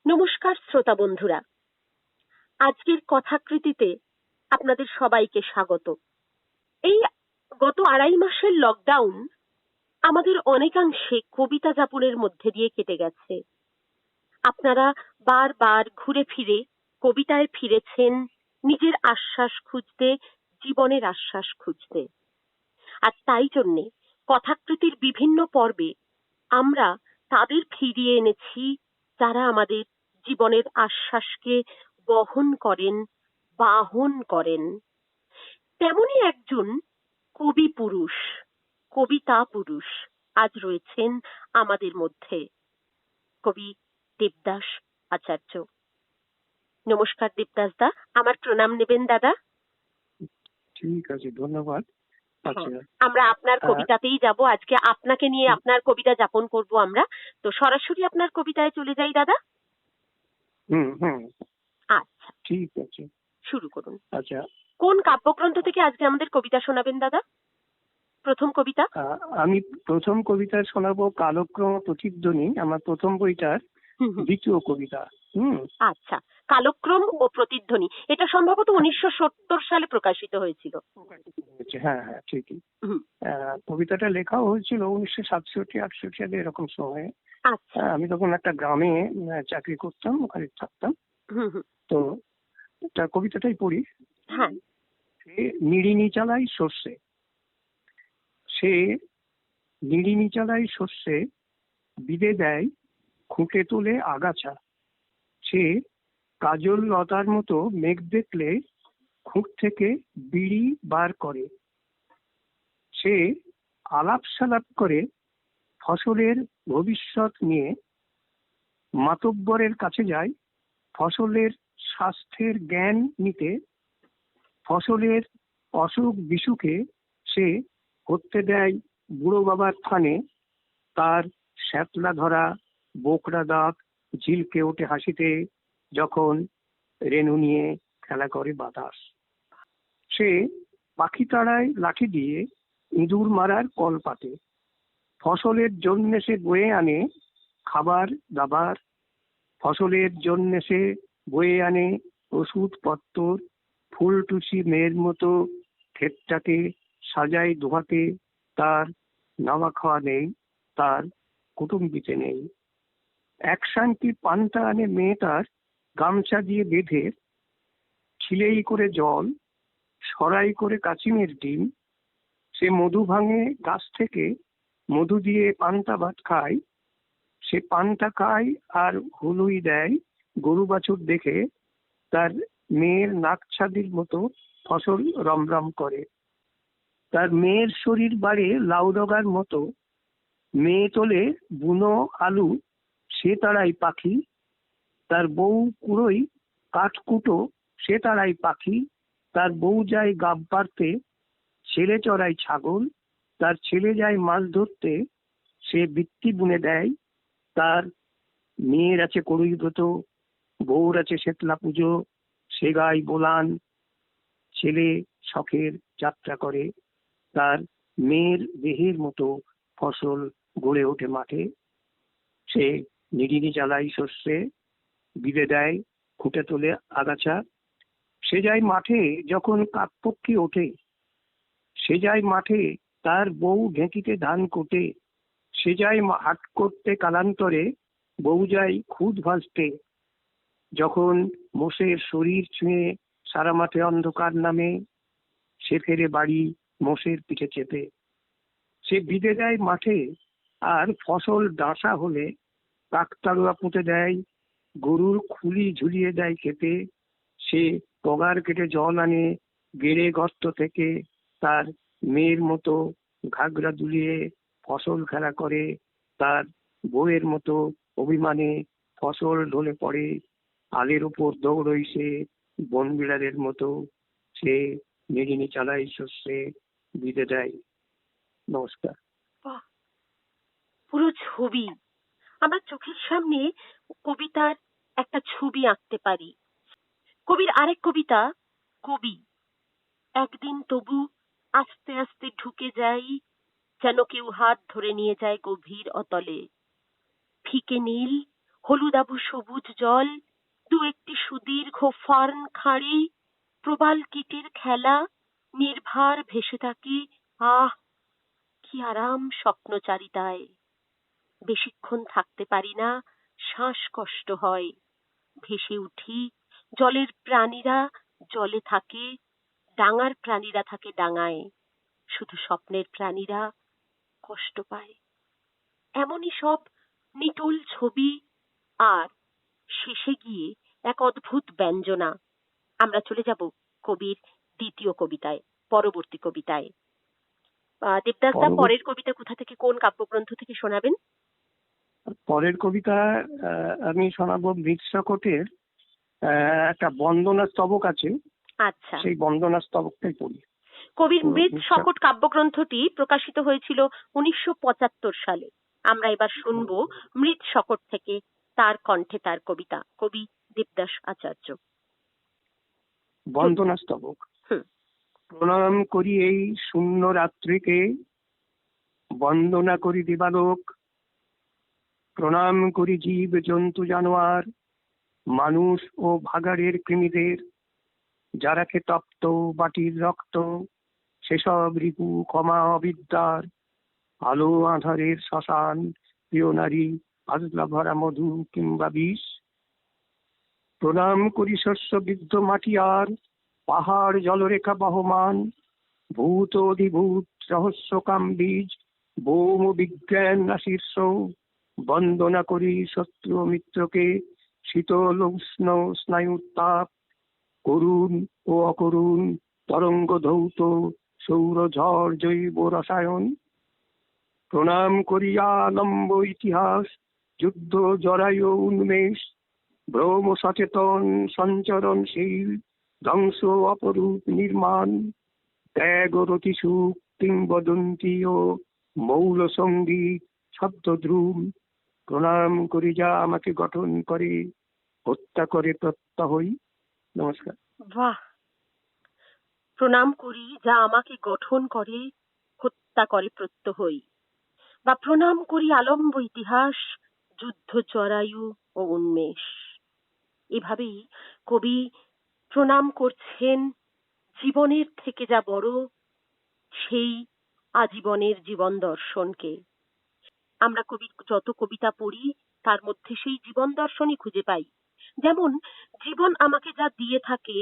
নমস্কার শ্রোতা বন্ধুরা, আজকের কথাকৃতিতে আপনাদের সবাইকে স্বাগত। এই গত 2.5 মাসের লকডাউন আমাদের অনেকাংশে কবিতা যাপনের মধ্যে দিয়ে কেটে গেছে। আপনারা বারবার ঘুরে ফিরে কবিতায় ফিরেছেন, নিজের আশ্বাস খুঁজতে, জীবনের আশ্বাস খুঁজতে। আর তাই জন্যে কথাকৃতির বিভিন্ন পর্বে আমরা তাদের ফিরিয়ে এনেছি যারা আমাদের জীবনের আশ্বাসকে বহন করেন, বাহন করেন। তেমনই একজন কবি পুরুষ, কবিতা পুরুষ আজ রয়েছেন আমাদের মধ্যে, কবি দেবদাস আচার্য। নমস্কার দেবদাস দা, আমার প্রণাম নেবেন দাদা। ঠিক আছে, ধন্যবাদ। আমরা আপনার কবিতাতেই যাব, আজকে আপনাকে নিয়ে আপনার কবিতা যাপন করব আমরা। তো সরাসরি আপনার কবিতায় চলে যাই দাদা। আচ্ছা, ঠিক আছে, শুরু করুন। আচ্ছা, কোন কাব্যগ্রন্থ থেকে আজকে আমাদের কবিতা শোনাবেন দাদা? প্রথম কবিতা? আমি প্রথম কবিতা শোনাবো কালক্রম প্রতিধ্বনি, আমার প্রথম বইটার দ্বিতীয় কবিতা। আচ্ছা, কালক্রম ও প্রতিধ্বনি, এটা সম্ভবত 1970 সালে প্রকাশিত হয়েছিল। হ্যাঁ হ্যাঁ, ঠিকই। কবিতাটা লেখাও হয়েছিল 1967-68 সালে, এরকম সময়ে। আমি তখন একটা গ্রামে চাকরি করতাম, ওখানে থাকতাম। তো কবিতাটাই পড়ি। হ্যাঁ। নিড়িনি চালাই সর্ষে, সে নিড়িনি চালাই সর্ষে, বিদে দেয় খুঁটে তোলে আগাছা। সে কাজল লতার মতো মেঘ দেখলে খুঁট থেকে বিড়ি বার করে। সে আলাপ সালাপ করে ফসলের ভবিষ্যৎ নিয়ে, মাতব্বরের কাছে যায় ফসলের স্বাস্থ্যের জ্ঞান নিতে। ফসলের অসুখ বিসুখে সে করতে দেয় বুড়ো বাবার থানে। তার শ্যাতলা ধরা বোকরা দাঁত ঝিলকে ওঠে হাসিতে, যখন রেণু নিয়ে খেলা করে বাতাস। সে পাখি তাড়ায় লাঠি দিয়ে, ইঁদুর মারার কল পাতে। ফসলের জন্য সে বয়ে আনে খাবার দাবার। ফসলের জন্য সে বয়ে আনে ওষুধ পত্তর। ফুল টুসি মেয়ের মতো ক্ষেতটাকে সাজায় দোহাতে। তার নাওয়া খাওয়া নেই, তার কুটুম্বিতে নেই। এক শান্তি পান্তা আনে মেয়েটার গামছা দিয়ে বেঁধে। ছিলেই করে জল, সরাই করে কাচিমের ডিম। সে মধু ভাঙে গাছ থেকে, মধু দিয়ে পান্তা ভাত খায়। সে পান্তা খায় আর হুলুই দেয় গরু বাছুর দেখে। তার মেয়ের নাক ছাদির মতো ফসল রমরম করে। তার মেয়ের শরীর বাড়ে লাউ ডগার মতো। মেয়ে তোলে বুনো আলু, সে তাড়াই পাখি। তার বউ কুড়োই কাঠকুটো, সে তাড়াই পাখি। তার বউ যায় গাব পারতে, ছেলে চড়াই ছাগল। তার ছেলে যায় মাছ ধরতে, সে বৃত্তি বুনে দেয়। তার মেয়ের আছে কড়ুই ব্রত, বউর আছে শেতলা পুজো। সে গায় বোলান, ছেলে শখের যাত্রা করে। তার মেয়ের দেহের মতো ফসল গড়ে ওঠে মাঠে। সে নিড়িনি জ্বালাই শস্যে, বিদে দেয় খুঁটে তোলে আগাছা। সে যায় মাঠে যখন কাকপক্ষী ওঠে। সে যায় মাঠে তার বউ ঢেঁকিতে ধান কোটে। সে যায় হাট করতে কালান্তরে, বউ যায় খুদ ভাজতে। যখন মোষের শরীর ছুঁয়ে সারা মাঠে অন্ধকার নামে, সে ফেরে বাড়ি মোষের পিঠে চেপে। সে বিদে দেয় মাঠে, আর ফসল ডাঁসা হলে কাকতাড়ুয়া পুঁতে দেয়। গরুর খুলি ঝুলিয়ে দেয় খেতে। সে পগার কেটে জল আনে গেড়ে গর্ত থেকে। তার মেয়ের মতো ঘাগরা দুলিয়ে ফসল খেলা করে। তার বউয়ের মতো অভিমানে ফসল ঢলে পড়ে। আলের উপর দৌড়ই সে বন বিড়ালের মতো। সে নিড়িনি চালাই শস্যে, বিদে দেয়। নমস্কার। পুরো ছবি আমরা চোখের সামনে, কবিতার একটা ছবি আঁকতে পারি। কবির আরেক কবিতা, কবি একদিন তবু আস্তে আস্তে ঢুকে যাই, যেন কেউ হাত ধরে নিয়ে যায় গভীর অতলে। ফিকে নীল হলুদাভ সবুজ জল, দু একটি সুদীর্ঘ ফার্ন খাঁড়ি, প্রবাল কীটের খেলা, নির্ভার ভেসে থাকে। আহ, কি আরাম স্বপ্নচারিতায়! বেশিক্ষণ থাকতে পারি না, শ্বাসকষ্ট হয়। ভেসে উঠি, জলের প্রাণীরা জলে থাকে, ডাঙার প্রাণীরা থাকে ডাঙায়, শুধু স্বপ্নের প্রাণীরা কষ্ট পায়। এমনই সব নিটোল ছবি, আর শেষে গিয়ে এক অদ্ভুত ব্যঞ্জনা। আমরা চলে যাব কবির দ্বিতীয় কবিতায়, পরবর্তী কবিতায়। দেবদাস দা, পরের কবিতা কোথা থেকে, কোন কাব্যগ্রন্থ থেকে শোনাবেন? পরের কবিতা আমি শোনাবো মৃৎশকটের একটা বন্দনা স্তবক আছে। আচ্ছা, সেই বন্দনা স্তবকটাই পড়ি। কবির মৃৎশকট কাব্যগ্রন্থটি প্রকাশিত হয়েছিল 1975 সালে। আমরা এবার শুনবো মৃৎশকট থেকে তার কণ্ঠে তার কবিতা, কবি দেবদাস আচার্য। বন্দনা স্তবক। প্রণাম করি এই শূন্য রাত্রিকে, বন্দনা করি দিবালোক, প্রণাম করি জীব জন্তু জানোয়ার, মানুষ ও ভাগাড়ের কৃমিদের, যারা খে তপ্ত বাটির রক্ত, সেসব রিপু ক্ষমা অবিদ্যার, আলো আধারের শ্মশান, প্রিয় নারী, আজলা ভরা মধু কিংবা বিষ। প্রণাম করি শস্য বিদ্ধ মাটি আর পাহাড় জলরেখা বহমান, ভূত অধিভূত রহস্যকাম বীজ, বোম বিজ্ঞান না শীর্ষ। বন্দনা করি শত্রু মিত্রকে, শীতল উষ্ণ স্নায়ুর তাপ, করুণ ও অকরুণ তরঙ্গ ধৌত সৌর ঝড় জৈব রসায়ন। প্রণাম করি আলম্ব ইতিহাস, যুদ্ধ জরায়ু উন্মেষ, ভ্রম সচেতন সঞ্চরণশীল ধ্বংস অপরূপ নির্মাণ, ত্যাগ ও রতিসুখ কিংবদন্তি ও মৌল সঙ্গীত শব্দদ্রুম। প্রণাম করি যা আমাকে গঠন করে, হত্যা করে প্রত্যহই। নমস্কার। বাহ! প্রণাম করি যা আমাকে গঠন করে, হত্যা করে প্রত্যহই। বা প্রণাম করি আলম্ব ইতিহাস, যুদ্ধ জরায়ু ও উন্মেষ। এভাবেই কবি প্রণাম করছেন জীবনের থেকে যা বড়, সেই আজীবনের জীবন দর্শনকে। আমরা কবির যত কবিতা পড়ি, তার মধ্যে সেই জীবন দর্শনই খুঁজে পাই। যেমন, জীবন আমাকে যা দিয়ে থাকে,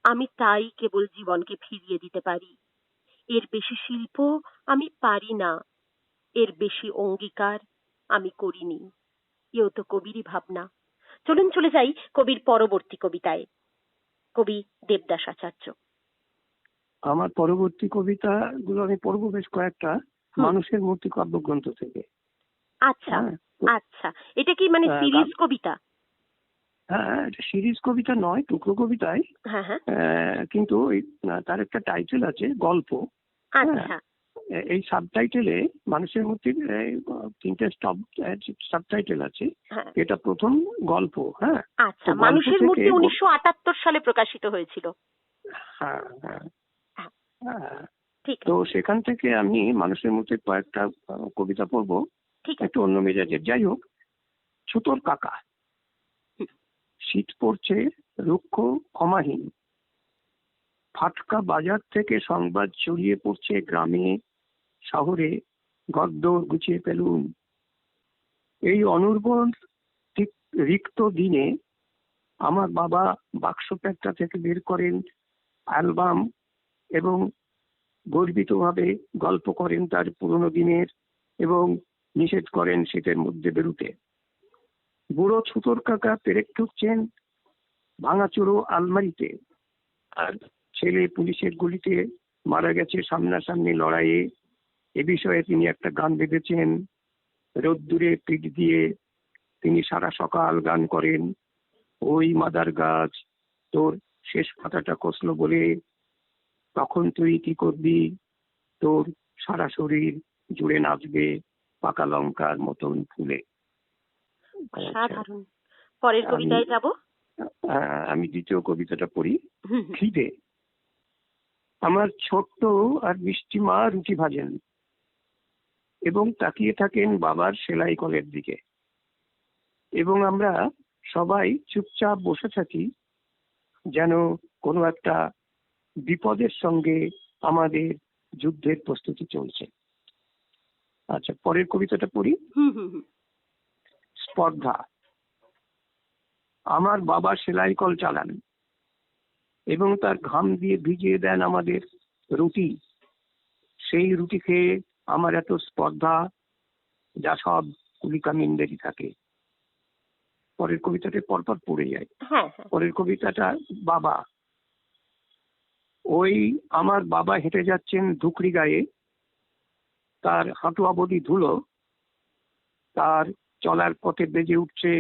আমি তাই কেবল জীবনকে ফিরিয়ে দিতে পারি। এর বেশি শিল্প আমি পারি না, এর বেশি অঙ্গীকার আমি করিনি। এও তো কবিরই ভাবনা। চলুন চলে যাই কবির পরবর্তী কবিতায়, কবি দেবদাস আচার্য। আমার পরবর্তী কবিতা গুলো আমি পড়বো বেশ কয়েকটা মানুষের মূর্তি কাব্যগ্রন্থ থেকে। আচ্ছা আচ্ছা, এটা কি মানে সিরিজ কবিতা? হ্যাঁ, এটা সিরিজ কবিতা নয়, টুকরো কবিতায়। হ্যাঁ হ্যাঁ, কিন্তু তার একটা টাইটেল আছে গল্প। আচ্ছা এই সাবটাইটেলে মানুষের মূর্তির 3টে সাবটাইটেল আছে। এটা প্রথম গল্প। হ্যাঁ, আচ্ছা, মানুষের মূর্তি 1978 সালে প্রকাশিত হয়েছিল। হ্যাঁ হ্যাঁ হ্যাঁ, ঠিক। তো সেখান থেকে আমি মানুষের মূর্তির কয়েকটা কবিতা পড়বো, একটু অন্য মেজাজের। যাই হোক, ছুতোর কাকা। শীত পড়ছে রুক্ষ ক্ষমাহীন, ফাটকা বাজার থেকে সংবাদ ছড়িয়ে পড়ছে গ্রামে শহরে, গদ্দর গুছিয়ে ফেলুন। এই অনুর্বর রিক্ত দিনে আমার বাবা বাক্স প্যাকটা থেকে বের করেন অ্যালবাম এবং গর্বিতভাবে গল্প করেন তার পুরনো দিনের, এবং নিষেধ করেন শীতের মধ্যে বেরুতে। বুড়ো ছুতোর কাকা পেরেক ঠুকছেন ভাঙাচোরো আলমারিতে, আর ছেলে পুলিশের গুলিতে মারা গেছে সামনাসামনি লড়াইয়ে। এ বিষয়ে তিনি একটা গান বেঁধেছেন। রোদ্দুরে পিঠ দিয়ে তিনি সারা সকাল গান করেন, ওই মাদার গাছ তোর শেষ পাতাটা কষলো বলে, তখন তুই কি করবি, তোর সারা শরীর জুড়ে নাচবে পাকা লঙ্কার মতন ফুলে। সাধারণ। পরের কবিতায় যাব। আমি দ্বিতীয় কবিতাটা পড়ি। খিদে। আমার ছোট্ট আর মিষ্টি মা রুটি ভাজেন এবং তাকিয়ে থাকেন বাবার সেলাই কলের দিকে। এবং আমরা সবাই চুপচাপ বসে থাকি, যেন কোনো একটা বিপদের সঙ্গে আমাদের যুদ্ধের প্রস্তুতি চলছে। আচ্ছা, পরের কবিতাটা পড়ি। হুম হুম হুম। স্পর্ধা। আমার বাবা সেলাই কল চালান এবং তার ঘাম দিয়ে ভিজিয়ে দেন আমাদের রুটি। সেই রুটি খেয়ে আমার এত স্পর্ধা, যা সব কুলিকামিন্দেরই থাকে। পরের কবিতাটা পরপর পড়ে যায়। হ্যাঁ হ্যাঁ। পরের কবিতাটা বাবা। ওই আমার বাবা হেঁটে যাচ্ছেন ধুকরি গায়ে, তার হাঁটু অবধি ধুলো, তার চলার পথে বেজে উঠছে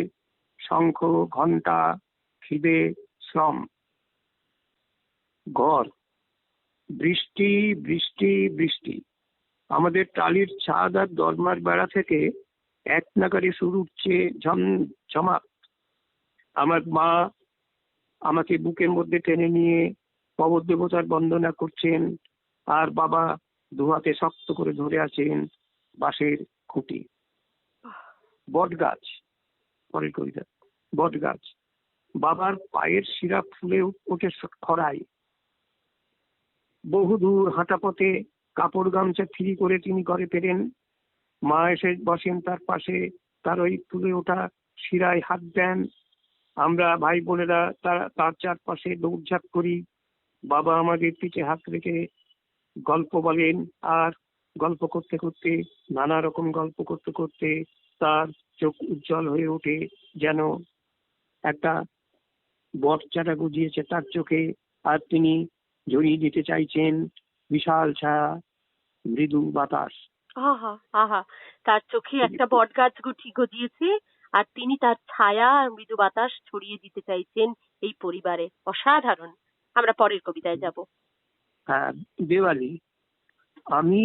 শঙ্খ, ঘণ্টা, খিদে, শ্রম। ঘর। বৃষ্টি বৃষ্টি বৃষ্টি। আমাদের টালির ছাদ আর দরমার বেড়া থেকে এক নাগারে সুর উঠছে ঝমঝমাক। আমার মা আমাকে বুকের মধ্যে টেনে নিয়ে কবর দেবতার বন্দনা করছেন, আর বাবা দুহাতে শক্ত করে ধরে আছেন বাঁশের খুঁটি। বট গাছ। পরের কবিতা। বট গাছ। বাবার পায়ের শিরা ফুলে ওঠে খরায়। বহুদূর হাঁটা পথে কাপড় গামছা ফিরি করে তিনি ঘরে ফেরেন। মা এসে বসেন তার পাশে, তার ওই ফুলে ওঠা শিরায় হাত দেন। আমরা ভাই বোনেরা তার চারপাশে দৌড়ঝাঁপ করি। বাবা আমাদের পিঠে হাত রেখে গল্প বলেন, আর গল্প করতে করতে, নানা রকম গল্প করতে করতে তার চোখ উজ্জ্বল হয়ে ওঠে, যেন একটা বট চারা গজিয়েছে তার চোখে, আর তিনি জড়িয়ে দিতে চাইছেন বিশাল ছায়া, মৃদু বাতাস। আহা আহা, তার চোখে একটা বট গাছ গজিয়েছে, আর তিনি তার ছায়া আর মৃদু বাতাস ছড়িয়ে দিতে চাইছেন এই পরিবারে। অসাধারণ। আমরা পরের কবিতায় যাব। হ্যাঁ, দেওয়ালি। আমি,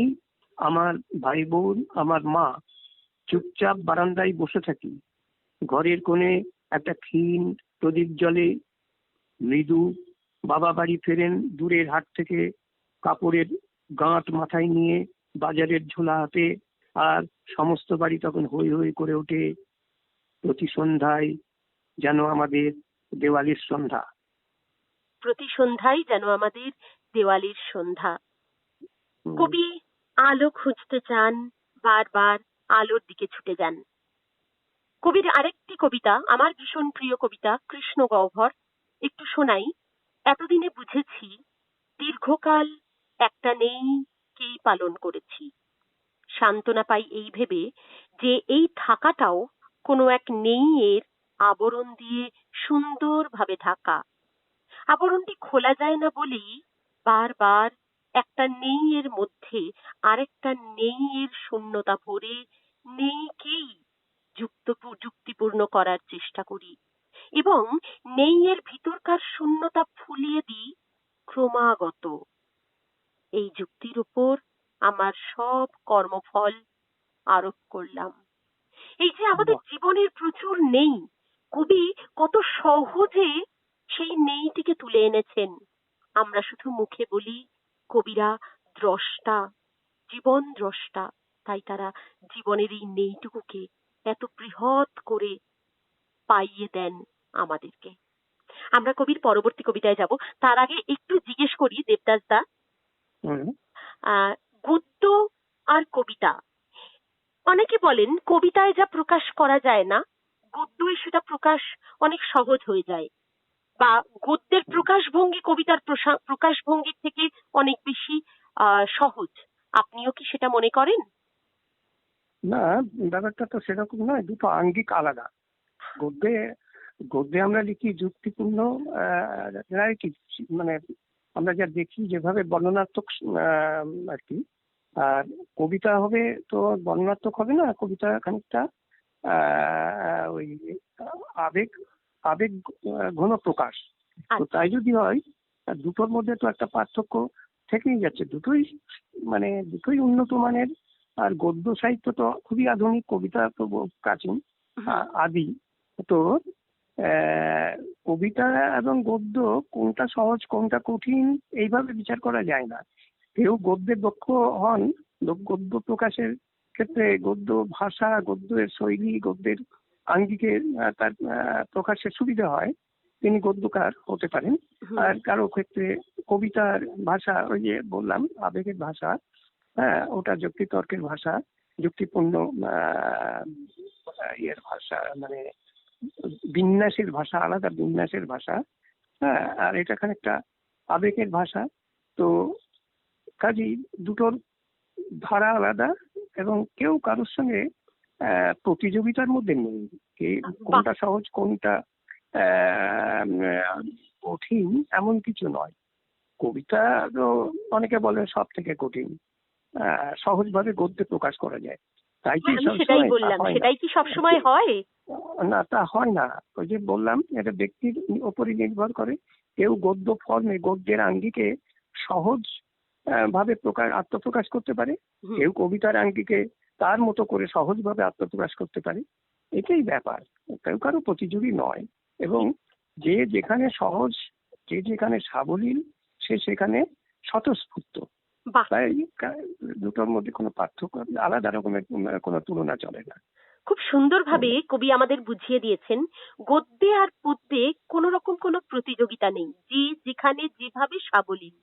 আমার ভাই বোন, আমার মা চুপচাপ বারান্দায় বসে থাকি। ঘরের কোণে একটা ক্ষীণ প্রদীপ জ্বলে। মৃদু। বাবা বাড়ি ফেরেন দূরের হাট থেকে, কাপড়ের গাঁট মাথায় নিয়ে, বাজারের ঝোলা হাতে, আর সমস্ত বাড়ি তখন হই হই করে ওঠে। প্রতি সন্ধ্যায় যেন আমাদের দেওয়ালির সন্ধ্যা। প্রতি সন্ধ্যায় যেন আমাদের দেওয়ালির সন্ধ্যা। কবি আলো খুঁজতে চান, বারবার আলোর দিকে ছুটে যান। কবির আরেকটি কবিতা, আমার ভীষণ প্রিয় কবিতা, কৃষ্ণ গহ্বর, একটু শোনাই। এতদিনে বুঝেছি দীর্ঘকাল একটা নেই কেই পালন করেছি। সান্ত্বনা পাই এই ভেবে যে এই থাকাটাও কোনো এক নেই এর আবরণ দিয়ে সুন্দরভাবে ঢাকা। আবরণটি খোলা যায় না বলেই বারবার একটা নেই এর মধ্যে আরেকটা নেই এর শূন্যতা ভরে নেইকেই যুক্তিপূর্ণ করার চেষ্টা করি, এবং নেই এর ভিতরকার শূন্যতা ফুলিয়ে দিই ক্রমাগত। এই যুক্তির উপর আমার সব কর্মফল আরোপ করলাম। এই যে আমাদের জীবনের প্রচুর নেই, কবি কত সহজে সেই নেইটিকে তুলে এনেছেন। আমরা শুধু মুখে বলি কবিরা দ্রষ্টা, জীবন দ্রষ্টা, তাই তারা জীবনের এই নেইটুকুকে এত বৃহৎ করে পাইয়ে দেন আমাদেরকে। আমরা কবির পরবর্তী কবিতায় যাব, তার আগে একটু জিজ্ঞেস করি দেবদাস দা, গদ্য আর কবিতা, অনেকে বলেন কবিতায় যা প্রকাশ করা যায় না গদ্যে সেটা প্রকাশ অনেক সহজ হয়ে যায়, বা গদ্যের প্রকাশভঙ্গি কবিতার প্রকাশভঙ্গির থেকে অনেক বেশি সহজ। আপনিও কি সেটা মনে করেন? না, ব্যাপারটা তো সেরকম নয়, দুটো আঙ্গিক আলাদা। গদ্যে গদ্যে আমরা লিখি যুক্তিপূর্ণ, মানে আমরা যা দেখি যেভাবে বর্ণনাত্মক আর কি। আর কবিতা হবে তো বর্ণনাত্মক হবে না, কবিতা খানিকটা ওই আবেগ আবেগ ঘন প্রকাশ। তো তাই যদি হয়, দুটোর মধ্যে তো একটা পার্থক্য থেকেই যাচ্ছে। দুটোই উন্নত মানের। আর গদ্য সাহিত্য তো খুবই আধুনিক, কবিতা তো প্রাচীন আদি। তো কবিতা এবং গদ্য কোনটা সহজ কোনটা কঠিন এইভাবে বিচার করা যায় না। কেউ গদ্যে দক্ষ হন, গদ্য প্রকাশের ক্ষেত্রে গদ্য ভাষা, গদ্যের শৈলী, গদ্যের আঙ্গিকে তার প্রকাশের সুবিধা হয় তিনি গদ্যকার হতে পারেন। আর কারো ক্ষেত্রে কবিতার ভাষা, ওই যে বললাম আবেগের ভাষা, হ্যাঁ ওটা যুক্তিতর্কের ভাষা, যুক্তিপূর্ণ ইয়ের ভাষা, মানে বিন্যাসের ভাষা, আলাদা বিন্যাসের ভাষা। হ্যাঁ, আর এটা খানিকটা আবেগের ভাষা। তো কাজেই দুটোর ধারা আলাদা, এবং কেউ কারোর সঙ্গে প্রতিযোগিতার মধ্যে নেই। কোনটা সহজ কোনটা কঠিন এমন কিছু নয়। কবিতা তো অনেকে বলে সব থেকে কঠিন, সহজভাবে গদ্যে প্রকাশ করা যায়, তাই কি আমি সেটাই বললাম, সেটাই কি সবসময় হয় না? তা হয় না। ওই যে বললাম এটা ব্যক্তির উপরই নির্ভর করে। কেউ গদ্য ফর্মে গদ্যের আঙ্গিকে সহজ ভাবে আত্মপ্রকাশ করতে পারে, কেউ কবিতার আঙ্গিকে তার মতো করে সহজভাবে আত্মপ্রকাশ করতে পারে। এটাই ব্যাপার, কেউ কারো প্রতিযোগী নয়। এবং যে যেখানে সহজ, যে যেখানে সাবলীল, সে সেখানে স্বতঃস্ফূর্ত। তাই দুটোর মধ্যে কোনো পার্থক্য, আলাদা রকমের কোনো তুলনা চলে না। খুব সুন্দরভাবে কবি আমাদের বুঝিয়ে দিয়েছেন গদ্যে আর পদ্যে কোন রকম কোনো প্রতিযোগিতা নেই, যে যেখানে যেভাবে সাবলীল,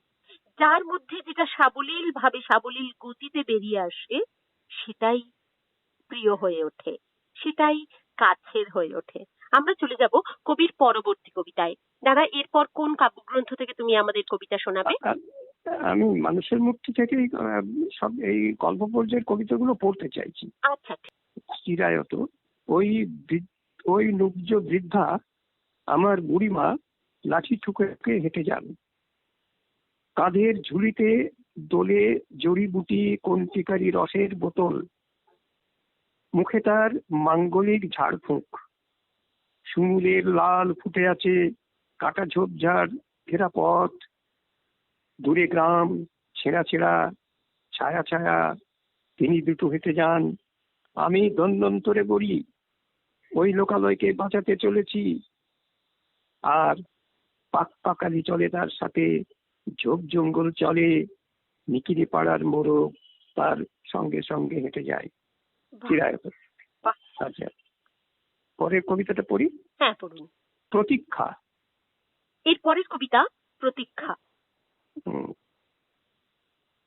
যার মধ্যে যেটা সাবলীল ভাবে সাবলীল গতিতে বেরিয়ে আসে সেটাই প্রিয় হয়ে ওঠে, সেটাই কাছের হয়ে ওঠে। আমরা চলে যাব কবির পরবর্তী কবিতায়। দাদা, এরপর কোন কাব্যগ্রন্থ থেকে তুমি আমাদের কবিতা শোনাবে? আমি মানুষের মুক্তি থেকেই সব এই গল্প পর্যায়ের কবিতাগুলো পড়তে চাইছি। আচ্ছা। চিরায়ত ওই নুব্জ বৃদ্ধা আমার বুড়িমা লাঠি ঠুকে হেঁটে যান, কাঁধের ঝুলিতে দোলে জড়িবুটি কন্টিকারি রসের বোতল, মুখে তার মাঙ্গলিক ঝাড়ফুঁক, শিমুলের লাল ফুটে আছে কাটা ঝোপঝাড় ঘেরা পথ, দূরে গ্রাম ছেঁড়া ছেঁড়া ছায়া ছায়া, তিনি দুটো হেঁটে যান, আমি দন্দন্তরে বলি ওই লোকালয়কে বাঁচাতে চলেছি। আর পাকালি চলে তার সাথে, ঝোপ জঙ্গল চলে, নিকিরে পাড়ার মোড়ক তার সঙ্গে সঙ্গে হেঁটে যায়। চিরায়ত। আচ্ছা, পরের কবিতাটা পড়ি। হ্যাঁ, পড়ুন। প্রতীক্ষা। এর পরের কবিতা প্রতীক্ষা।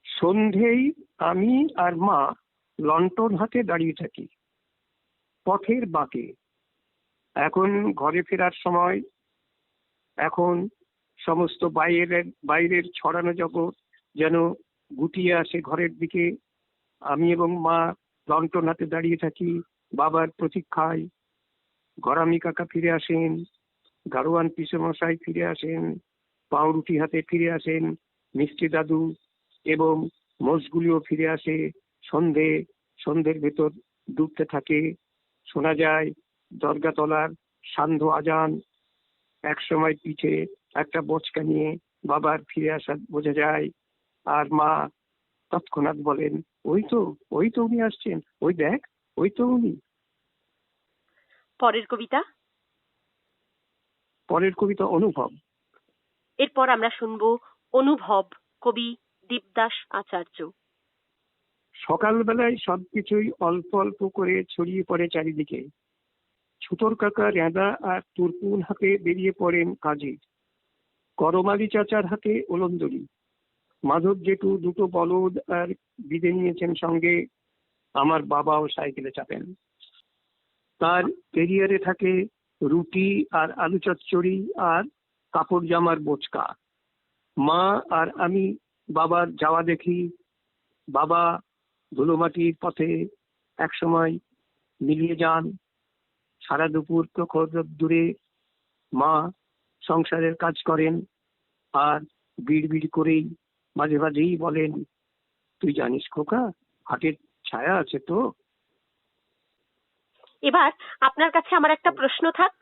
সন্ধেই আমি আর মা লণ্ঠন হাতে দাঁড়িয়ে থাকি পথের বাঁকে। এখন ঘরে ফেরার সময়, এখন সমস্ত বাইরের ছড়ানো জগৎ যেন গুটিয়ে আসে ঘরের দিকে। আমি এবং মা লণ্ঠন হাতে দাঁড়িয়ে থাকি বাবার প্রতীক্ষায়। গরামি কাকা ফিরে আসেন, গাড়োয়ান পিসেমশাই ফিরে আসেন, পাউরুটি হাতে ফিরে আসেন মিষ্টি দাদু, এবং মোষগুলিও ফিরে আসে। সন্ধ্যের ভেতর ডুবতে থাকে, শোনা যায় দরগাতলার সান্ধ্য আজান। একসময় পিঠে একটা বচকা নিয়ে বাবার ফিরে আসা বোঝা যায়। আর মা তৎক্ষণাৎ বলেন, ওই তো উনি আসছেন, ওই দেখ, ওই তো উনি। পরের কবিতা অনুভব। এরপর আমরা শুনবো অনুভব, কবি দীপদাস আচার্য। সকালবেলায় সবকিছুই অল্প অল্প করে ছড়িয়ে পড়ে চারিদিকে। ছুতর কাকা রেঁদা আর তুরপুন হাতে বেরিয়ে পড়েন কাজে, করমালি চাচার হাতে ওলন্দরি, মাধব জেঠু দুটো বলদ আর বিদে নিয়েছেন সঙ্গে, আমার বাবাও সাইকেলে চাপেন। তার ক্যারিয়ারে থাকে রুটি আর আলু চচ্চড়ি আর কাপড় জামার বোচকা। মা আর আমি বাবার যাওয়া দেখি। বাবা ধুলোমাটির পথে একসময় মিলিয়ে যান, সারা দুপুর প্রখর রোদ্দুরে মা সংসারের কাজ করেন, আর বিড়বিড় করেই মাঝে মাঝেই বলেন, তুই জানিস খোকা, হাটের ছায়া আছে তো। এবার আপনার কাছে আমার একটা প্রশ্ন থাক।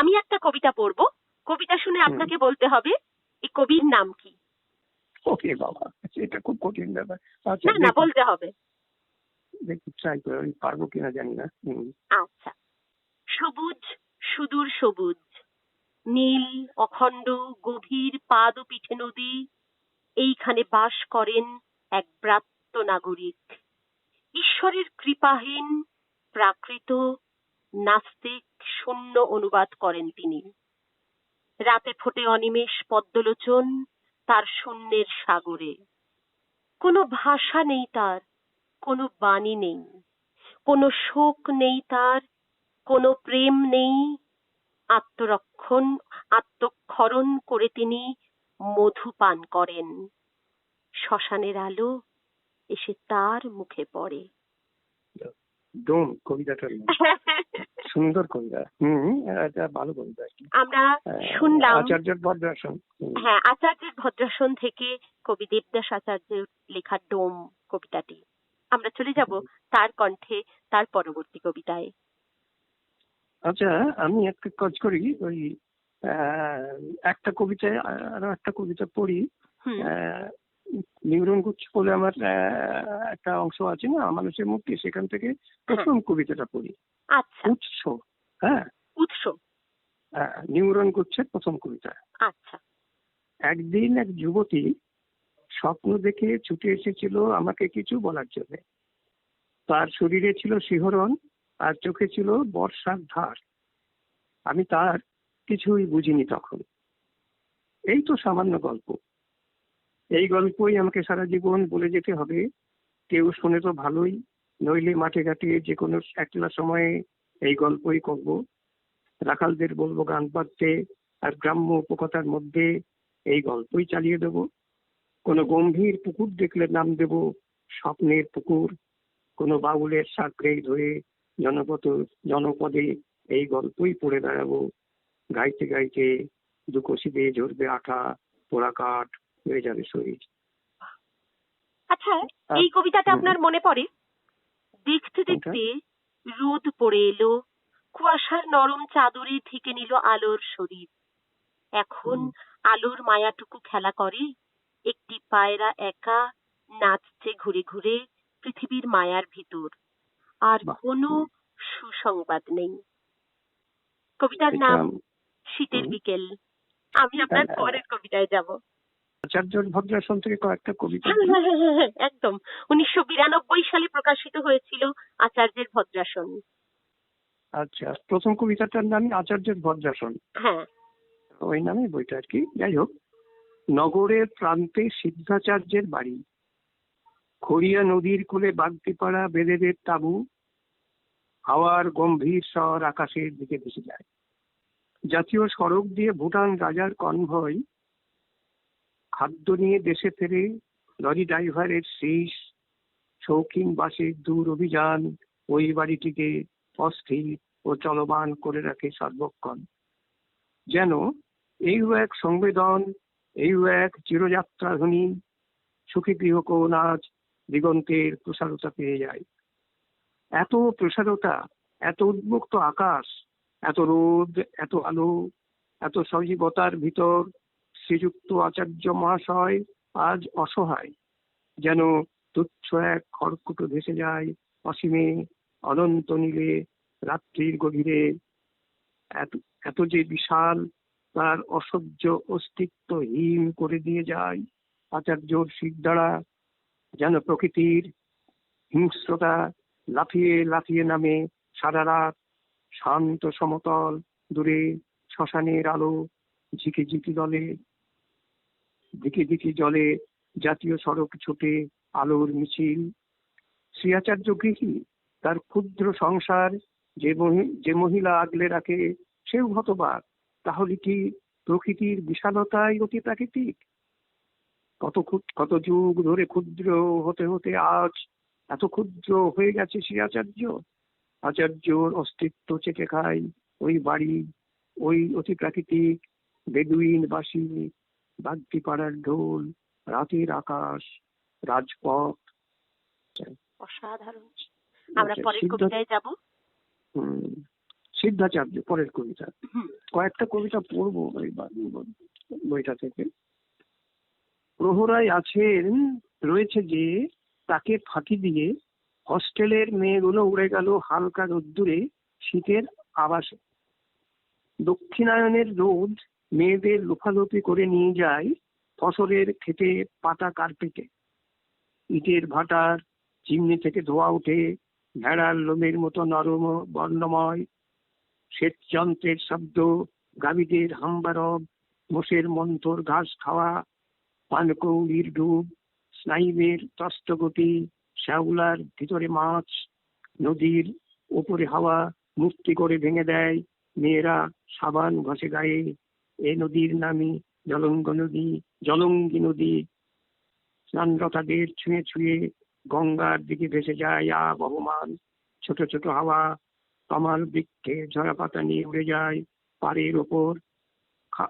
আমি একটা কবিতা পড়বো, কবিতা শুনে আপনাকে বলতে হবে এই কবির নাম কি। ওকে বাবা, এটা খুব কঠিন ব্যাপার। না, বলতে হবে। দেখি ট্রাই করে, পারবো কিনা জানি না। আচ্ছা। সবুজ, সুদূর সবুজ, নীল অখণ্ড গভীর পাদ ও পিঠে নদী, এইখানে বাস করেন এক ব্রাত্য নাগরিক। ঈশ্বরের কৃপাহীন প্রাকৃত নাস্তিক শূন্য অনুবাদ করেন তিনি। রাতে ফোটে অনিমেষ পদ্মলোচন তার শূন্যের সাগরে। কোনো ভাষা নেই তার, কোনো বাণী নেই, কোনো শোক নেই তার, কোনো প্রেম নেই। আত্মক্ষরণ করে তিনি মধু পান করেন। শ্মশানের আলো এসে তার মুখে পড়ে। ডোম কবিতাটার নাম। সুন্দর কবিতা। এটা ভালো কবিতা। আমরা শুনলাম আচার্যের ভদ্রাসন। হ্যাঁ, আচার্যের ভদ্রাসন থেকে কবি দেবদাস আচার্যের লেখা ডোম কবিতাটি। আমরা চলে যাব তার কণ্ঠে তার পরবর্তী কবিতায়। আচ্ছা, আমি একটা কাজ করি, ওই একটা কবিতায় আরো একটা কবিতা পড়ি। নিউরন গুচ্ছ বলে আমার একটা অংশ আছে না মানুষের মুক্তি, সেখান থেকে প্রথম কবিতাটা পড়ি। আচ্ছা। উৎস। হ্যাঁ, উৎস। নিউরন গুচ্ছের প্রথম কবিতা। আচ্ছা। একদিন এক যুবতী স্বপ্ন দেখে ছুটে এসেছিল আমাকে কিছু বলার জন্য। তার শরীরে ছিল শিহরণ আর চোখে ছিল বর্ষার ধার। আমি তার কিছুই বুঝিনি তখন। এই তো সামান্য গল্প, এই গল্পই আমাকে সারা জীবন বলে যেতে হবে। কেউ শুনে তো ভালোই, নইলে মাঠে ঘাটে যে কোনো একলা সময়ে এই গল্পই করব। রাখালদের বলবো গান পাড়তে, আর গ্রাম্য উপকথার মধ্যে এই গল্পই চালিয়ে দেব। কোনো গম্ভীর পুকুর দেখলে নাম দেব স্বপ্নের পুকুর। কোনো বাউলের সাকরে ধরে জনপদে এই গল্পই পড়ে বেড়াবো। গাইতে গাইতে দুকশি দিয়ে ঝরবে আঠা, পোড়া কাঠ হয়ে যাবে শরীর। আচ্ছা, এই কবিতাটা আপনার মনে পড়ে? দেখতে দেখতে রোদ পড়ে এলো, কুয়াশার নরম চাদরে ঢেকে নিল আলোর শরীর। এখন আলোর মায়াটুকু খেলা করে, একটি পায়রা একা নাচছে ঘুরে ঘুরে পৃথিবীর মায়ার ভিতর। আর কোনো সুসংবাদ নেই। কবিতার নাম শীতের বিকেল। আমি আপনার পরের কবিতায় যাব। আচার্যর ভদ্রাসন থেকে কয়েকটা কবিতা। একদম 1992 সালে প্রকাশিত হয়েছিল আচার্যের ভদ্রাসন। আচ্ছা, প্রথম কবিতাটার নাম আচার্যের ভদ্রাসন। হ্যাঁ, ওই নামে বইটা আর কি। যাই হোক, নগরের প্রান্তে সিদ্ধাচার্যের বাড়ি। খড়িয়া নদীর কোলে বাগদিপাড়া বেদেদের তাঁবু। হাওয়ার গম্ভীর স্বর আকাশের দিকে ভেসে যায়। জাতীয় সড়ক দিয়ে ভুটান রাজার কনভয় খাদ্য নিয়ে দেশে ফেরে। লরি ড্রাইভারের শীষ, শৌখিন বাসের দূর অভিযান ওই বাড়িটিকে অস্থির ও চলমান করে রাখে সর্বক্ষণ। যেন এই এক সংবেদন, এই এক চিরযাত্রা ধ্বনি। সুখী গৃহকোণ আজ দিগন্তের প্রসারতা পেয়ে যায়। এত প্রসারতা, এত উন্মুক্ত আকাশ, এত রোদ, এত আলো, এত সজীবতার ভিতর শ্রীযুক্ত আচার্য মহাশয় আজ অসহায়। যেন তুচ্ছ এক খড়কুটো ভেসে যায় অসীমে, অনন্ত নীলে, রাত্রির গভীরে। এত যে বিশাল, তার অসহ্য অস্তিত্বহীন করে দিয়ে যায় আচার্যর শিরদাঁড়া। যেন প্রকৃতির হিংস্রতা লাফিয়ে লাফিয়ে নামে সারা রাত। শান্ত সমতল দূরে শ্মশানের আলো ঝিকি ঝিকি জলে, ঝিকি ঝিকি জলে জাতীয় সড়ক ছুটে আলোর মিছিল। শ্রী আচার্য গৃহী, তার ক্ষুদ্র সংসার যে মহিলা আগলে রাখে সেও হতবাক। তাহলে কি প্রকৃতির বিশালতাই অতি প্রাকৃতিক? কত যুগ ধরে ক্ষুদ্র হতে হতে আজ এত ক্ষুদ্র হয়ে গেছে শ্রী আচার্য। আচার্যর অস্তিত্ব চেটে খায় ওই বাড়ি, ওই অতি প্রাকৃতিক বেদুইন বাসি, বাগদিপাড়ার ঢোল, রাতের আকাশ, রাজপথ। অসাধারণ। আমরা পরের কবিতায় যাব। সিদ্ধাচার্য পরের কবিতা। কয়েকটা কবিতা পড়বো ওই বইটা থেকে। প্রহরায় আছেন রয়েছে যে, তাকে ফাঁকি দিয়ে হস্টেলের মেয়েগুলো উড়ে গেল হালকা রোদ্দুরে শীতের আবাসে। দক্ষিণায়নের রোদ মেয়েদের লোফালোফি করে নিয়ে যায় ফসলের খেতে পাতা কার্পেটে। ইটের ভাটার চিমনি থেকে ধোয়া ওঠে ভেড়ার লোমের মতো নরম ও বর্ণময়, সেচ যন্ত্রের শব্দ, গাভীদের হাম্বারব, মোষের মন্থর ঘাস খাওয়া, পানকৌড়ির ডুব, স্নাইবের তস্তগতি, শ্যাওলার ভিতরে মাছ, নদীর উপরে হাওয়া মুক্তি করে ভেঙে দেয়, মেয়েরা সাবান ঘষে গায়ে। এ নদীর নামই জলঙ্গি নদী। স্নানরতাদের ছুঁয়ে ছুঁয়ে গঙ্গার দিকে ভেসে যায় বহমান। ছোট ছোট হাওয়া তমাল বৃক্ষে ঝরা পাতা নিয়ে উড়ে যায় পাড়ের ওপর।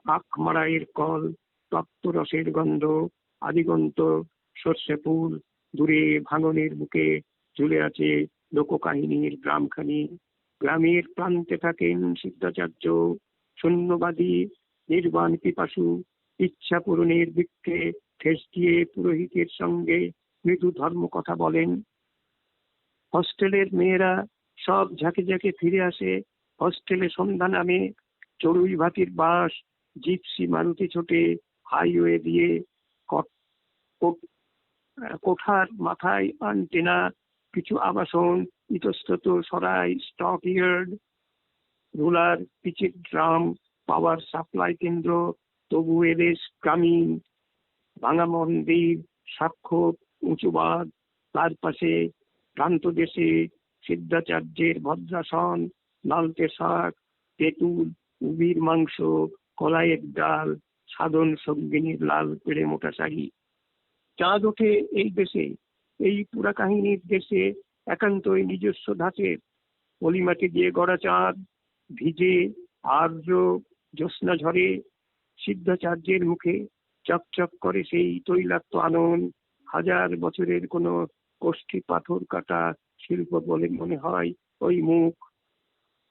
আখ মারাইয়ের কল, তপ্ত রসের গন্ধ, আদিগন্ত সর্ষে ফুল, দূরে ভাঙনের বুকে ঝুলে আছে লোককাহিনীর গ্রামখানি। গ্রামের প্রান্তে থাকেন সিদ্ধাচার্য, শূন্যবাদী, নির্বাণ পিপাসু, ইচ্ছা পূরণের বৃক্ষে ঠেস দিয়ে পুরোহিতের সঙ্গে মৃদু ধর্ম কথা বলেন। হস্টেলের মেয়েরা সব ঝাঁকে ঝাঁকে ফিরে আসে। হস্টেলে সন্ধ্যা নামে, চড়ুই ভাতির বাস, জিপসি মারুতি ছোটে হাইওয়ে দিয়ে। কট- কোট- কোঠার মাথায় আন্টেনা, কিছু আবাসন, ইতস্তত সরাই, স্টক ইয়ার্ড, রোলার পিচের ড্রাম, পাওয়ার সাপ্লাই কেন্দ্র। তবু এদেশ গ্রামীণ। ভাঙা মন্দির, সাক্ষ্য, উঁচু বাঁধ, তার পাশে ভ্রান্ত দেশে সিদ্ধাচার্যের ভদ্রাসন, লালতে শাক, তেঁতুল, উবির মাংস, কলাইয়ের ডাল, সাধন সঙ্গিনীর লাল পেড়ে মোটা শাড়ি। চাঁদ ওঠে এই দেশে, এই পুরা কাহিনীর দেশে, একান্তই নিজস্ব ধাঁচের। পলিমাটি দিয়ে গড়া চাঁদ, ভিজে আর্দ্র জ্যোৎস্না ঝরে সিদ্ধাচার্যের মুখে। চকচক করে সেই তৈলাক্ত আনন। হাজার বছরের কোনো কোষ্ঠী পাথর কাটা শিল্প বলে মনে হয় ওই মুখ।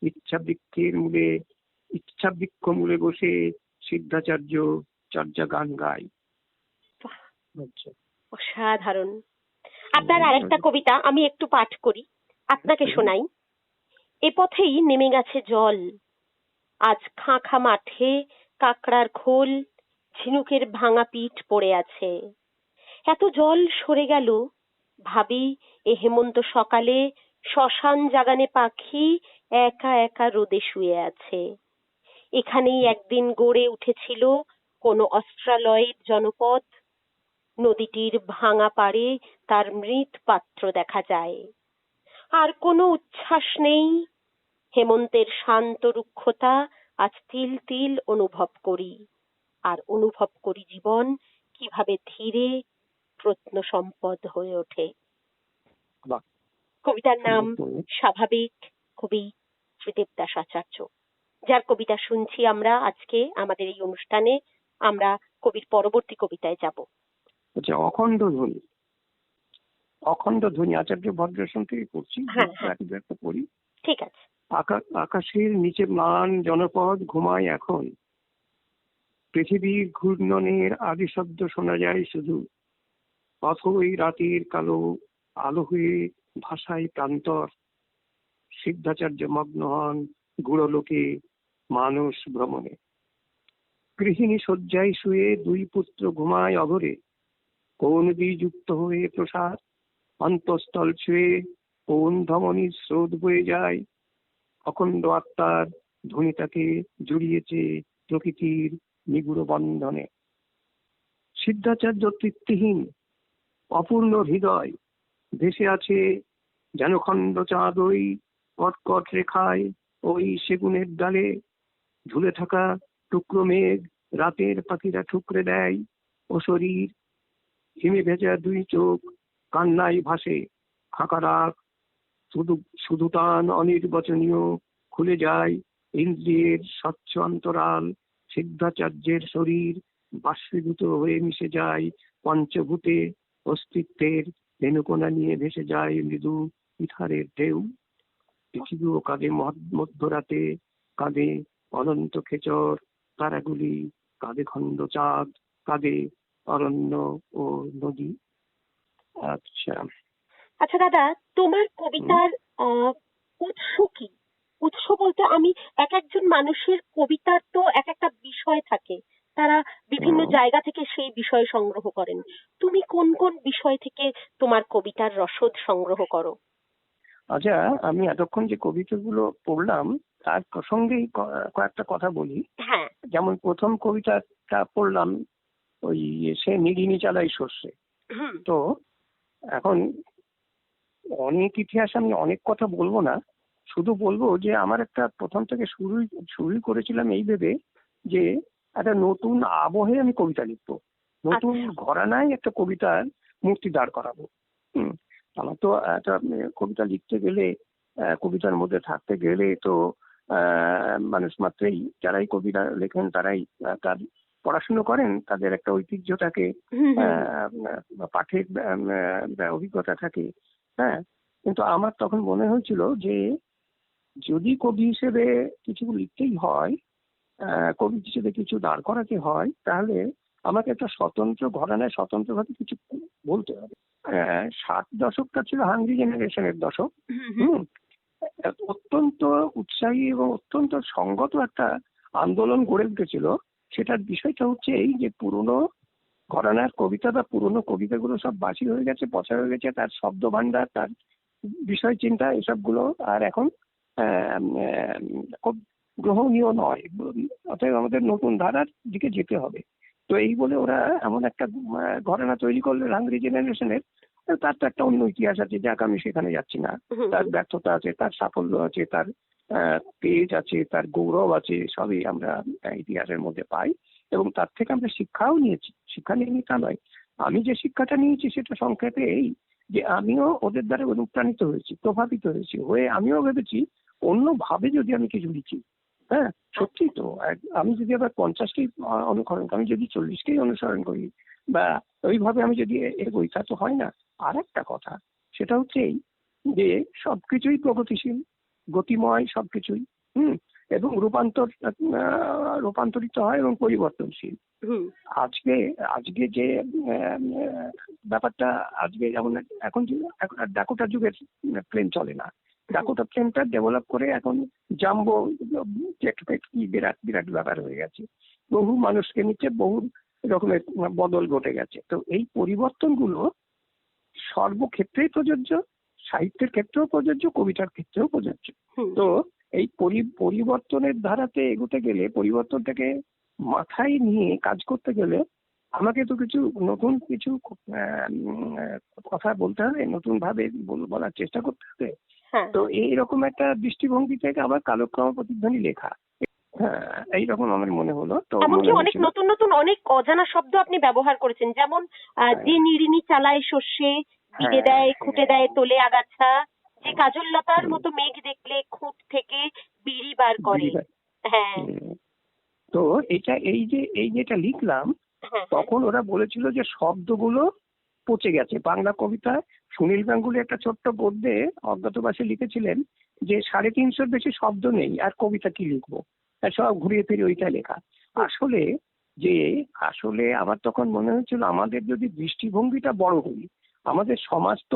ইচ্ছা বৃক্ষ মূলে বসে সিদ্ধাচার্য চর্যা গান গায়। বাহ, অসাধারণ। আপনার আরেকটা কবিতা আমি একটু পাঠ করি, আপনাকে শোনাই। এ পথেই নেমে গেছে জল, আজ খাঁ খাঁ মাঠে কাকড়ার খোল, ঝিনুকের ভাঙা পিঠ পড়ে আছে। এত জল সরে গেল, ভাবি এ হেমন্ত সকালে শ্মশান জাগানে পাখি একা একা রোদে শুয়ে আছে। এখানেই একদিন গড়ে উঠেছিল কোনো অস্ট্রালয়েড জনপদ। নদীটির ভাঙা পাড়ে তার মৃৎ পাত্র দেখা যায়। আর কোনো উচ্ছ্বাস নেই। হেমন্তের শান্ত রুক্ষতা আজ তিল তিল অনুভব করি। আর অনুভব করি জীবন কিভাবে ধীরে প্রত্ন সম্পদ হয়ে ওঠে। বাহ, কবিতার নাম স্বাভাবিক, কবি ত্রিদেব দাস আচার্য, যার কবিতা শুনছি আমরা আজকে আমাদের এই অনুষ্ঠানে। আমরা কবির পরবর্তী কবিতায় যাব। আচ্ছা, অখণ্ড ধ্বনি। অখণ্ড ধ্বনি আচার্য ভদ্রাসন থেকে করছি। হ্যাঁ, একটা পড়ি। ঠিক আছে। আকাশের নিচে ম্লান জনপদ ঘুমায় এখন। পৃথিবীর ঘূর্ণনের আদি শব্দ শোনা যায় শুধু। অথই রাতের কালো আলো হয়ে ভাষায় প্রান্তর। সিদ্ধাচার্য মগ্ন হন গুড়লোকে মানুষ ভ্রমণে। গৃহিণী শয্যায় শুয়ে দুই পুত্র ঘুমায় অঘরে। কোন যুক্ত হয়ে প্রসাদ অন্তঃস্থল ছুঁয়ে কোন ধমনীর স্রোত বয়ে যায়। অখণ্ড আত্মার ধ্বনিটাকে জুড়িয়েছে প্রকৃতির নিগুড় বন্ধনে। সিদ্ধাচার্য তৃপ্তিহীন অপূর্ণ হৃদয় ভেসে আছে যেন খণ্ড চাঁদ ওই কটকট রেখায়। ওই সেগুনের ডালে ঝুলে থাকা টুকরো মেঘ রাতের পাখিরা ঠুকরে দেয়। ও শরীর হিমে ভেজা দুই চোখ কান্নায় ভাসে। ফাঁকা রাত, শুধু শুধু টান অনির্বচনীয় খুলে যায় ইন্দ্রিয়ের স্বচ্ছ অন্তরাল। সিদ্ধাচার্যের শরীর বাষ্পীভূত হয়ে মিশে যায় পঞ্চভূতে। অস্তিত্বের রেণুকণা নিয়ে ভেসে যায় মৃদু ইথারের ঢেউ। পৃথিবীও কাঁদে মধ্যরাতে, কাঁদে অনন্ত খেচর তারাগুলি, কাঁদে খণ্ড চাঁদ, কাঁদে অরণ্য ও নদী। আচ্ছা আচ্ছা দাদা, তোমার কবিতার উৎস কি? উৎস বলতে আমি, এক একজন মানুষের কবিতার তো এক একটা বিষয় থাকে, তারা বিভিন্ন জায়গা থেকে সেই বিষয় সংগ্রহ করেন। তুমি কোন কোন বিষয় থেকে তোমার কবিতার রসদ সংগ্রহ করো? আচ্ছা, আমি এতক্ষণ যে কবিতাগুলো পড়লাম তার প্রসঙ্গেই কয়েকটা কথা বলি। হ্যাঁ। যেমন প্রথম কবিতাটা পড়লাম, ওই সে নিড়িনি চালাই সর্ষে। হুম। তো এখন অনেক ইতিহাস, আমি অনেক কথা বলবো না, শুধু বলবো যে আমার একটা প্রথম থেকে শুরুই করেছিলাম এই ভেবে যে একটা নতুন আবহে আমি কবিতা লিখবো, নতুন আচ্ছা। ঘরানায় একটা কবিতার মূর্তি দাঁড় করাবো। হুম। আমার তো একটা কবিতা লিখতে গেলে, কবিতার মধ্যে থাকতে গেলে তো মানুষ মাত্রই, যারাই কবিতা লেখেন তারাই তার পড়াশুনো করেন, তাদের একটা ঐতিহ্য থাকে, হুম হুম হুম। পাঠের অভিজ্ঞতা থাকে। হ্যাঁ, কিন্তু আমার তখন মনে হয়েছিল যে যদি কবি হিসেবে কিছু লিখতেই হয়, কবি হিসেবে কিছু দাঁড় করাতে হয়, তাহলে আমাকে একটা স্বতন্ত্র ঘরানায় স্বতন্ত্রভাবে কিছু বলতে হবে। 60 দশকটা ছিল হাংরি জেনারেশনের দশক। হুম হুম। হুম। অত্যন্ত উৎসাহী এবং অত্যন্ত সংগত একটা আন্দোলন গড়ে উঠেছিল। সেটার বিষয়টা হচ্ছে এই যে পুরনো ঘরানার কবিতা বা পুরনো কবিতাগুলো সব বাসি হয়ে গেছে, পচা হয়ে গেছে, তার শব্দ ভান্ডার, তার বিষয় চিন্তা, এসবগুলো আর এখন খুব গ্রহণীয় নয়। অতএব আমাদের নতুন ধারার দিকে যেতে হবে। তো এই বলে ওরা এমন একটা ঘরানা তৈরি করলে হাংরি জেনারেশনের। তার তো একটা অন্য ইতিহাস আছে, যাক আমি সেখানে যাচ্ছি না। হুম তার হুম। ব্যর্থতা আছে, তার সাফল্য আছে, তার তেজ আছে, তার গৌরব আছে, সবই আমরা ইতিহাসের মধ্যে পাই। এবং তার থেকে আমরা শিক্ষাও নিয়েছি। শিক্ষা নিয়ে তা নয়, আমি যে শিক্ষাটা নিয়েছি সেটা সংক্ষেপে এই যে আমিও ওদের দ্বারা অনুপ্রাণিত হয়েছি, প্রভাবিত হয়েছি, হয়ে আমিও ভেবেছি অন্যভাবে যদি আমি কিছু লিখি। হ্যাঁ, সত্যি তো। আমি যদি আবার 50কেই অনুসরণ করি, আমি যদি 40কেই অনুসরণ করি, বা ওইভাবে আমি যদি এগোই, তা তো হয় না। আর একটা কথা, সেটা হচ্ছে এই যে সবকিছুই প্রগতিশীল, গতিময় সবকিছুই। হুম। এবং রূপান্তরিত হয় এবং পরিবর্তনশীল। হুম। আজকে আজকে যে ব্যাপারটা, আজকে যেমন এখন এখন আর ডাকোটা যুগের প্লেন চলে না। ডাকোটা প্লেনটা ডেভেলপ করে এখন জাম্বো জেট ফেট কি বিরাট বিরাট ব্যাপার হয়ে গেছে। বহু মানুষকে নিচ্ছে, বহু রকমের বদল ঘটে গেছে। তো এই পরিবর্তনগুলো সর্বক্ষেত্রেই প্রযোজ্য, সাহিত্যের ক্ষেত্রেও প্রযোজ্য, কবিতার ক্ষেত্রেও প্রযোজ্য। হুম। তো এই পরিবর্তনের ধারাতে এগোতে গেলে, পরিবর্তনটাকে মাথায় নিয়ে কাজ করতে গেলে আমাকে তো নতুন কিছু কথা বলতে হবে, নতুন ভাবে বলার চেষ্টা করতে হবে। হ্যাঁ। তো এইরকম একটা দৃষ্টিভঙ্গি থেকে আবার কালক্রম প্রতিধ্বনি লেখা, হ্যাঁ, এইরকম আমার মনে হলো। তো এমনকি মনে অনেক হয়েছিল, নতুন নতুন অনেক অজানা শব্দ আপনি ব্যবহার করেছেন, যেমন যে নিড়িনি চালায় সর্ষে, বিড়ে হ্যাঁ দেয় খুঁটে হ্যাঁ, দেয় তোলে আগাছা, যে কাজললতার হুম, মতো মেঘ দেখলে খুঁট থেকে বিড়ি বার করে। বিড়ি। হ্যাঁ হুম। তো যেটা লিখলাম, হ্যাঁ হ্যাঁ। তখন ওরা বলেছিল যে শব্দগুলো পচে গেছে। বাংলা কবিতায় সুনীল গাঙ্গুলি একটা ছোট্ট গদ্যে অজ্ঞাতবাসে লিখেছিলেন যে 350 বেশি শব্দ নেই, আর কবিতা কি লিখবো, আর সব ঘুরিয়ে ফিরে ওইটা লেখা। হুম আসলে যে আসলে আমার তখন মনে হয়েছিল আমাদের যদি দৃষ্টিভঙ্গিটা বড় হই, আমাদের সমাজ তো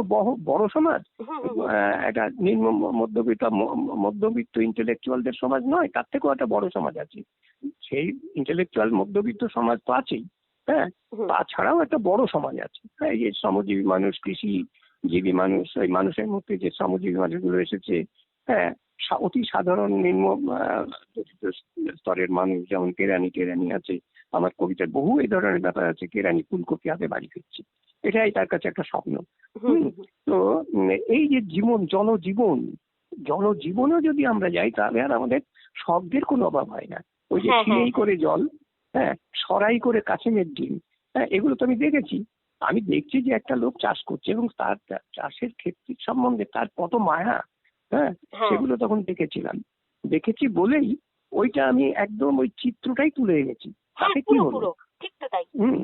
বড় সমাজ, হুম হুম হুম। একটা নিম্ন মধ্যবিত্ত ইন্টেলেকচুয়ালদের সমাজ নয়, তার থেকেও একটা বড় সমাজ আছে। সেই ইন্টেলেকচুয়াল মধ্যবিত্ত সমাজ তো আছেই। হ্যাঁ, হুম। তাছাড়াও একটা বড় সমাজ আছে। হ্যাঁ, এই যে শ্রমজীবী মানুষ, কৃষিজীবী মানুষ, ওই মানুষের মধ্যে যে শ্রমজীবী মানুষগুলো এসেছে, হ্যাঁ, অতি সাধারণ নিম্ন স্তরের মানুষ, যেমন কেরানি আছে। আমার কবিতার বহু এই ধরনের ব্যাপার আছে, কেরানি ফুলকপি হাতে বাড়ি ফিরছে, এটাই তার কাছে একটা স্বপ্ন। হুম হুম। হুম হুম। তো এই যে জনজীবনও যদি আমরা যাই, তাহলে আর আমাদের শব্দের কোনো অভাব হয় না। ওই যে হ্যাঁ হ্যাঁ ছিলেই হ্যাঁ। করে জল, হ্যাঁ, সরাই করে কাছেমের ডিম, হ্যাঁ, এগুলো তো আমি দেখেছি। আমি দেখছি যে একটা লোক চাষ করছে এবং তার চাষের ক্ষেত্রে সম্বন্ধে তার কত মায়া, হ্যাঁ, হ্যাঁ। সেগুলো তখন দেখেছি বলেই ওইটা আমি একদম ওই চিত্রটাই তুলে এনেছি। হ্যাঁ তাতে কি পুরো হলো? পুরো ঠিক তো তাই। হুম।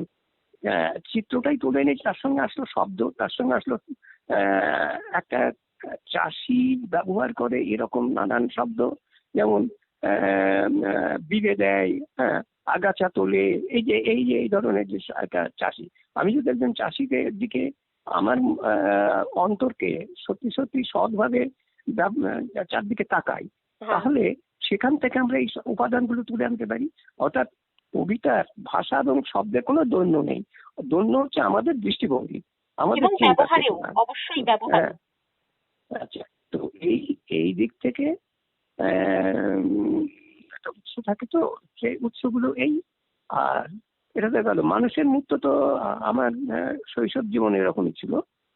চিত্রটাই তুলে এনেছি, তার সঙ্গে আসলো শব্দ, তার সঙ্গে আসলো একটা চাষি ব্যবহার করে এরকম নানান শব্দ, যেমন বিলে দেয়, হ্যাঁ, আগাছা তোলে, এই ধরনের যে একটা চাষি। আমি যদি একজন চাষিকে দিকে আমার অন্তরকে সত্যি সত্যি সৎভাবে চারদিকে তাকাই, হ্যাঁ। তাহলে সেখান থেকে আমরা এই উপাদানগুলো তুলে আনতে পারি। অর্থাৎ কবিতার ভাষা এবং শব্দের কোনো দৈন্য নেই। দৈন্য হচ্ছে আমাদের দৃষ্টিভঙ্গি, আমাদের এবং চিন্তা ব্যবহারেও চেতনা। অবশ্যই হ্যাঁ, ব্যবহারেও। আচ্ছা। তো এই এই দিক থেকে একটা উৎস থাকে, তো সেই উৎসগুলো এই। আর এটা দেখা গেল মানুষের মুক্ত তো আমার শৈশব জীবনে এরকমই ছিল।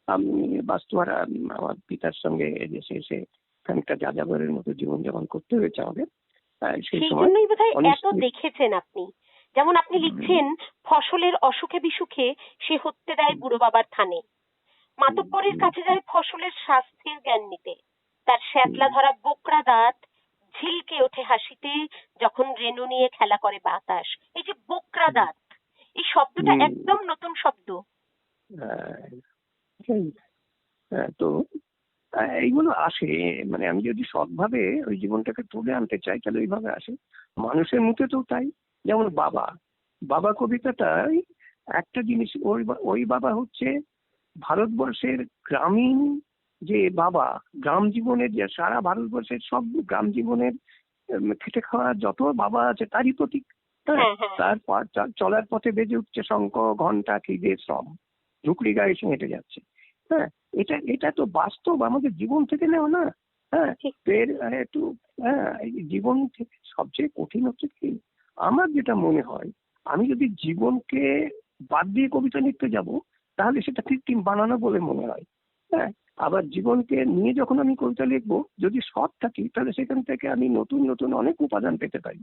আমি বাস্তুহারা আমার পিতার সঙ্গে এদেশে এসে খানিকটা যাযাবরের মতো জীবনযাপন করতে হয়েছে আমাদের সেই সেই সময়। জন্যই বোধহয় অনেক এত দেখেছেন আপনি। যেমন আপনি লিখছেন, ফসলের অসুখে বিসুখে সে হতে দেয় বুড়ো বাবার থানে, মাতব্বরের কাছে যায় ফসলের স্বাস্থ্যের জ্ঞান নিতে, তার শ্যাতলা ধরা বোকরা দাঁত ঝিলকে ওঠে হাসিতে যখন রেণু নিয়ে খেলা করে বাতাস। এই যে বোকরা দাঁত, এই শব্দটা একদম নতুন শব্দ। সেই, তো এইগুলো আসে, মানে আমি যদি সৎভাবে ওই জীবনটাকে তুলে আনতে চাই তাহলে ওইভাবে আসে। মানুষের মুখে তো তাই। যেমন বাবা, বাবা কবিতাটাই একটা জিনিস, ওই বাবা হচ্ছে ভারতবর্ষের গ্রামীণ যে বাবা, গ্রাম জীবনের যে সারা ভারতবর্ষের সব গ্রাম জীবনের খেটে খাওয়া যত বাবা আছে তারই প্রতীক। হ্যাঁ, তারপর চলার পথে বেজে উঠছে শঙ্খ ঘন্টা খিদে শ্রম, ঝুঁকড়ি গায়ে এসে হেঁটে যাচ্ছে। হ্যাঁ, এটা এটা তো বাস্তব আমাদের জীবন থেকে নেওয়া না। হ্যাঁ, এর একটু, হ্যাঁ, এই জীবন থেকে সবচেয়ে কঠিন হচ্ছে কি, আমার যেটা মনে হয়, আমি যদি জীবনকে বাদ দিয়ে কবিতা লিখতে যাব তাহলে সেটা কৃত্রিম বানানো বলে মনে হয়। হ্যাঁ, আবার জীবনকে নিয়ে যখন আমি কবিতা লিখবো, যদি সৎ থাকি তাহলে সেখান থেকে আমি নতুন নতুন অনেক উপাদান পেতে পারি।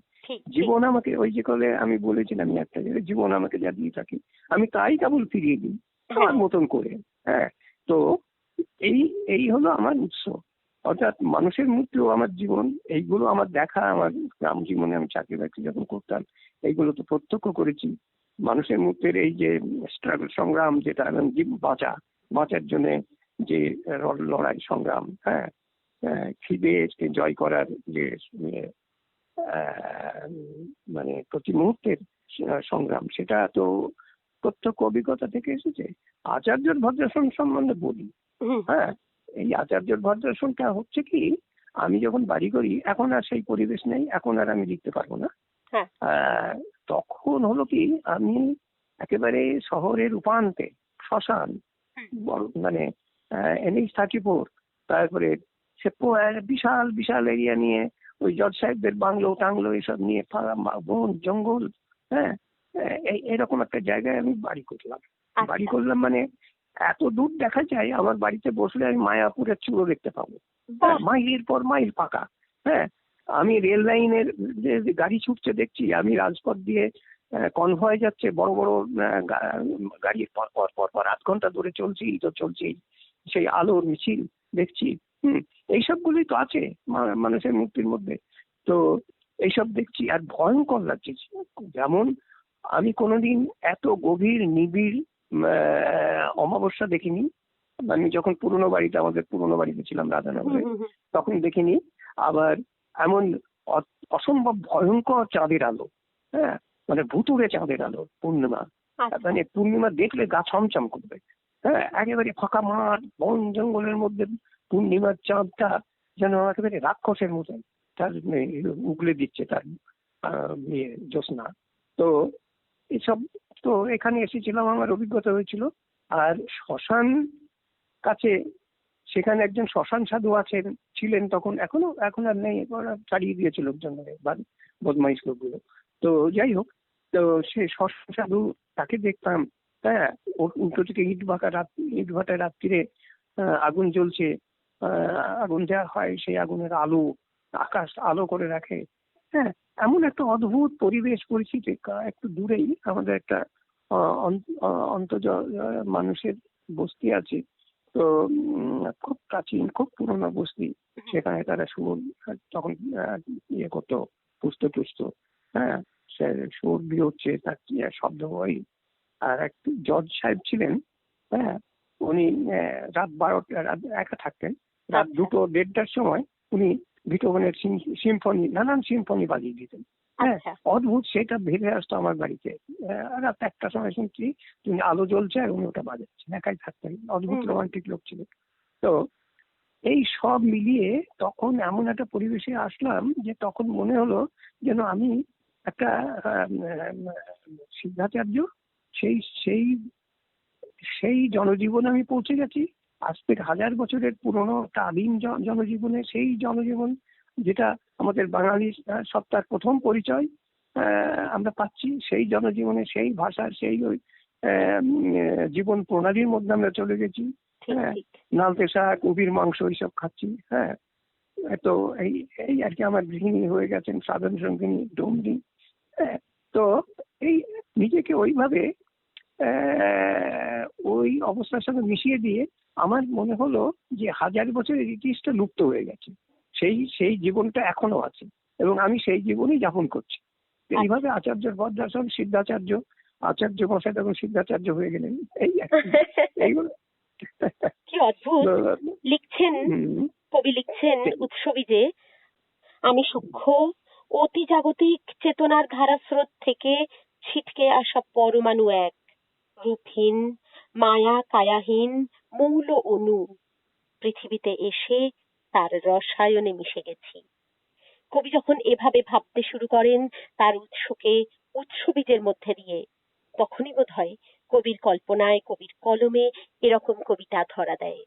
জীবন আমাকে ওই যে করে আমি বলেছিলাম একটা জায়গায়, জীবন আমাকে যা দিয়ে থাকি আমি তাই কেবল ফিরিয়ে দিই আমার মতন করে। হ্যাঁ, তো এই এই হলো আমার উৎস, অর্থাৎ মানুষের মৃত্যু আমার জীবন, এইগুলো আমার দেখা, আমার গ্রাম জীবনে আমি চাকরি বাকরি যখন করতাম এইগুলো তো প্রত্যক্ষ করেছি। মানুষের মুক্তির এই যে স্ট্রাগল সংগ্রাম, যেটা বাঁচার জন্য যে লড়াই সংগ্রাম, হ্যাঁ, খিদে জয় করার যে মানে প্রতি মুহূর্তের সংগ্রাম, সেটা তো প্রত্যক্ষ অভিজ্ঞতা থেকে এসেছে। আচার্যর ভদ্রাসন সম্বন্ধে বলি। হ্যাঁ, এই আচার্যর ভদ্রাসনটা হচ্ছে কি, আমি যখন বাড়ি করি, এখন আর সেই পরিবেশ নেই, এখন আর আমি লিখতে পারবো না। তখন হলো কি, আমি একেবারে শহরের উপান্তে শ্মশান, মানে NH-34, তারপরে সে বিশাল বিশাল এরিয়া নিয়ে ওই জজ সাহেবদের বাংলো টাংলো এসব নিয়ে বন জঙ্গল, হ্যাঁ, এরকম একটা জায়গায় আমি বাড়ি করলাম মানে এত দূর দেখা যায়, আমার বাড়িতে বসলে আমি মায়াপুরের চূড়ো দেখতে পাবো, মাইলের পর মাইল ফাঁকা। হ্যাঁ, আমি রেল লাইনের যে গাড়ি ছুটছে দেখছি, আমি রাজপথ দিয়ে কনভয় যাচ্ছে, বড় বড় গাড়ি পর 8 ঘন্টা ধরে চলছেই, সেই আলোর মিছিল দেখছি। এইসবগুলোই তো আছে মানুষের মুক্তির মধ্যে। তো এইসব দেখছি আর ভয়ঙ্কর লাগছে। যেমন আমি কোনোদিন এত গভীর নিবিড় অমাবস্যা দেখিনি। আমি যখন আমাদের পুরনো বাড়িতে ছিলাম রাধানগরে, তখন দেখিনি। আবার এমন অসম্ভব ভয়ঙ্কর চাঁদের আলো, হ্যাঁ, মানে ভুতুড়ে চাঁদের আলো, পূর্ণিমা, মানে পূর্ণিমা দেখলে গা ছমছম করবে। হ্যাঁ, একেবারে ফাঁকা মাঠ, বন জঙ্গলের মধ্যে পূর্ণিমার চাঁদটা যেন একেবারে রাক্ষসের মতো তার উগলে দিচ্ছে তার জ্যোৎস্না। তো এসব তো এখানে এসেছিলাম, আমার অভিজ্ঞতা হয়েছিল। আর শ্মশান কাছে, সেখানে একজন শ্মশান সাধু ছিলেন তখন, এখন আর নেই, ছাড়িয়ে দিয়েছে লোকজন, বদমাইশ লোকগুলো। তো যাই হোক, তো সে শ্মশান সাধু, তাকে দেখতাম। হ্যাঁ, ওর উল্টো থেকে ইট ভাটায় রাত্রিরে আগুন জ্বলছে, আগুন দেওয়া হয়, সেই আগুনের আলো আকাশ আলো করে রাখে। হ্যাঁ, এমন একটা অদ্ভুত পরিবেশ পরিস্থিতি। একটু দূরেই আমাদের একটা অন্তজ মানুষের বস্তি আছে। তো খুব প্রাচীন, খুব পুরোনো বস্তি। সেখানে তারা তখন ইয়ে করতো, পুষ্ট। হ্যাঁ, সুর দিয়ে হচ্ছে, তার শব্দ হয়। আর এক জজ সাহেব ছিলেন, হ্যাঁ, উনি রাত 12টা একা থাকতেন, রাত 2-1:30টার সময় উনি বিটোভেনের নানান সিম্ফনি বাজিয়ে দিতেন। হ্যাঁ, অদ্ভুত, সেটা ভেবে আসতো আমার বাড়িতে। রাত 1টার সময় শুনছি তিনি আলো জ্বলছে আর উনি ওটা বাজাচ্ছেন, একাই থাকতেন, অদ্ভুত রোমান্টিক লোক ছিলেন। তো এই সব মিলিয়ে তখন এমন একটা পরিবেশে আসলাম যে তখন মনে হলো যেন আমি একটা সিদ্ধাচার্য সেই সেই সেই জনজীবনে আমি পৌঁছে গেছি, আজ থেকে 1000 বছরের পুরনো একটা আদিম জনজীবনে, সেই জনজীবন যেটা আমাদের বাঙালির সত্তার প্রথম পরিচয় আমরা পাচ্ছি, সেই জনজীবনে, সেই ভাষার, সেই ওই জীবন প্রণালীর মধ্যে আমরা চলে গেছি। ঠিক হ্যাঁ, ঠিক। নালতে শাক, উবির মাংস এইসব খাচ্ছি। হ্যাঁ, তো এই এই আর কি আমার গৃহিণী হয়ে গেছেন সাধন সঙ্গিনী ডুমরি। হ্যাঁ, তো এই নিজেকে ওইভাবে ওই অবস্থার সঙ্গে মিশিয়ে দিয়ে আমার মনে হলো যে 1000 বছরের ইতিহাসটা লুপ্ত হয়ে গেছে, সেই সেই জীবনটা এখনো আছে এবং আমি সেই জীবনই যাপন করছি। এইভাবে আচার্যর বদ্রাসন, সিদ্ধাচার্য, আচার্য মশাই তখন সিদ্ধাচার্য হয়ে গেলেন। এই আর কি, এইগুলো। কি অদ্ভুত লিখছেন হুম, কবি, লিখছেন উৎসবী যে আমি সূক্ষ্ম অতি জাগতিক চেতনার ধারাস্রোত থেকে ছিটকে আসা পরমাণু এক, রূপহীন মায়া কায়াহীন মৌল অণু, পৃথিবীতে এসে তার রসায়নে মিশে গেছি। কবি যখন এভাবে ভাবতে শুরু করেন তার উৎসকে উৎসবীজের মধ্যে দিয়ে, তখনই বোধ হয় কবির কল্পনায়, কবির কলমে এরকম কবিতা ধরা দেয়।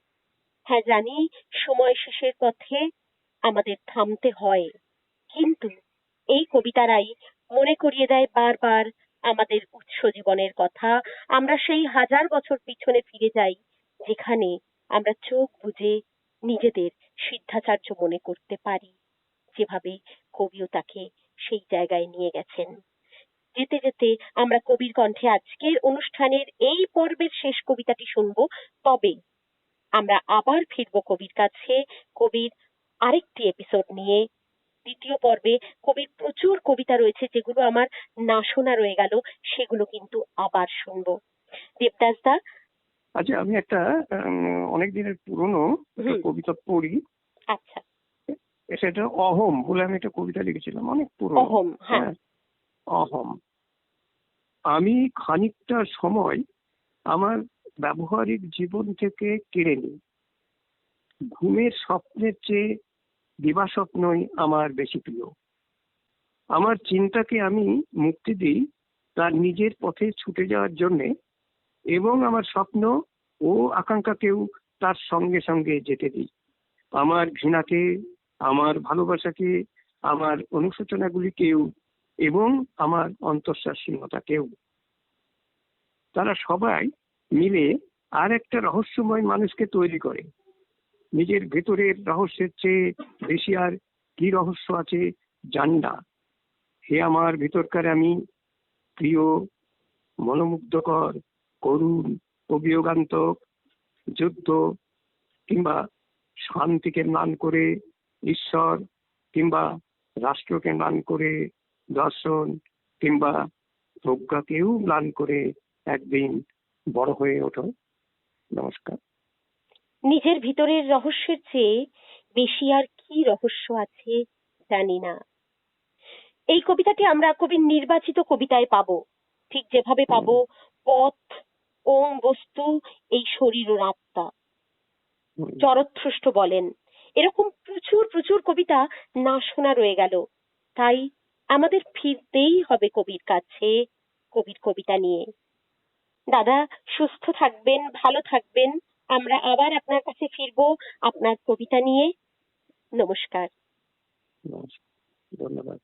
হ্যাঁ জানি, সময় শেষের পথে আমাদের থামতে হয়, কিন্তু এই কবিতারাই মনে করিয়ে দেয় বারবার আমাদের উৎস জীবনের কথা। আমরা সেই 1000 বছর পিছনে ফিরে যাই, যেখানে আমরা চোখ বুজে নিজেদের সিদ্ধাচার্য মনে করতে পারি, যেভাবে কবিও তাকে সেই জায়গায় নিয়ে গেছেন। যেতে যেতে আমরা কবির কণ্ঠে আজকের অনুষ্ঠানের এই পর্বের শেষ কবিতাটি শুনবো। তবে আমরা আবার ফিরবো কবির কাছে, কবির আরেকটি এপিসোড নিয়ে। দ্বিতীয় পর্বে কবির প্রচুর কবিতা রয়েছে যেগুলো আমার না শোনা রয়ে গেল, সেগুলো কিন্তু আবার শুনবো। দেবদাস দা, আচ্ছা, আমি একটা অনেক দিনের পুরনো একটা কবিতা পড়ি। আচ্ছা। সেটা অহম বলে আমি একটা কবিতা লিখেছিলাম, অনেক পুরনো। অহম, হ্যাঁ। অহম। আমি খানিকটা সময় আমার ব্যবহারিক জীবন থেকে কেড়ে নিই। ঘুমের স্বপ্নের চেয়ে দিবাস্বপ্নই আমার বেশি প্রিয়। আমার চিন্তাকে আমি মুক্তি দিই তার নিজের পথে ছুটে যাওয়ার জন্যে, এবং আমার স্বপ্ন ও আকাঙ্ক্ষাকেও তার সঙ্গে সঙ্গে যেতে দিই। আমার ঘৃণাকে, আমার ভালোবাসাকে, আমার অনুশোচনাগুলিকেও, এবং আমার অন্তঃশ্বাসীনতাকেও। তারা সবাই মিলে আর একটা রহস্যময় মানুষকে তৈরি করে। নিজের ভেতরের রহস্যের চেয়ে বেশি আর কি রহস্য আছে জানি না। হে আমার ভিতরকার আমি, প্রিয়, মনোমুগ্ধকর, করুণ, অবিয়োগান্তক, যুদ্ধ কিংবা শান্তিকে ম্লান করে ঈশ্বর, কিংবা রাষ্ট্রকে ম্লান করে দর্শন, কিংবা প্রজ্ঞাকেও ম্লান করে একদিন বড় হয়ে ওঠো। নমস্কার। নিজের ভিতরের রহস্যের চেয়ে বেশি আর কি রহস্য আছে জানি না। এই কবিতাটি আমরা কবির নির্বাচিত কবিতায় পাবো, ঠিক যেভাবে পাবো পথ, ওম, বস্তু, এই শরীর ও আত্মা, জরথ্রষ্ট বলেন। এরকম প্রচুর প্রচুর কবিতা না শোনা রয়ে গেল। তাই আমাদের ফিরতেই হবে কবির কাছে, কবির কবিতা নিয়ে। দাদা সুস্থ থাকবেন, ভালো থাকবেন। আমরা আবার আপনার কাছে ফিরবো আপনার কবিতা নিয়ে। নমস্কার। নমস্কার, ধন্যবাদ।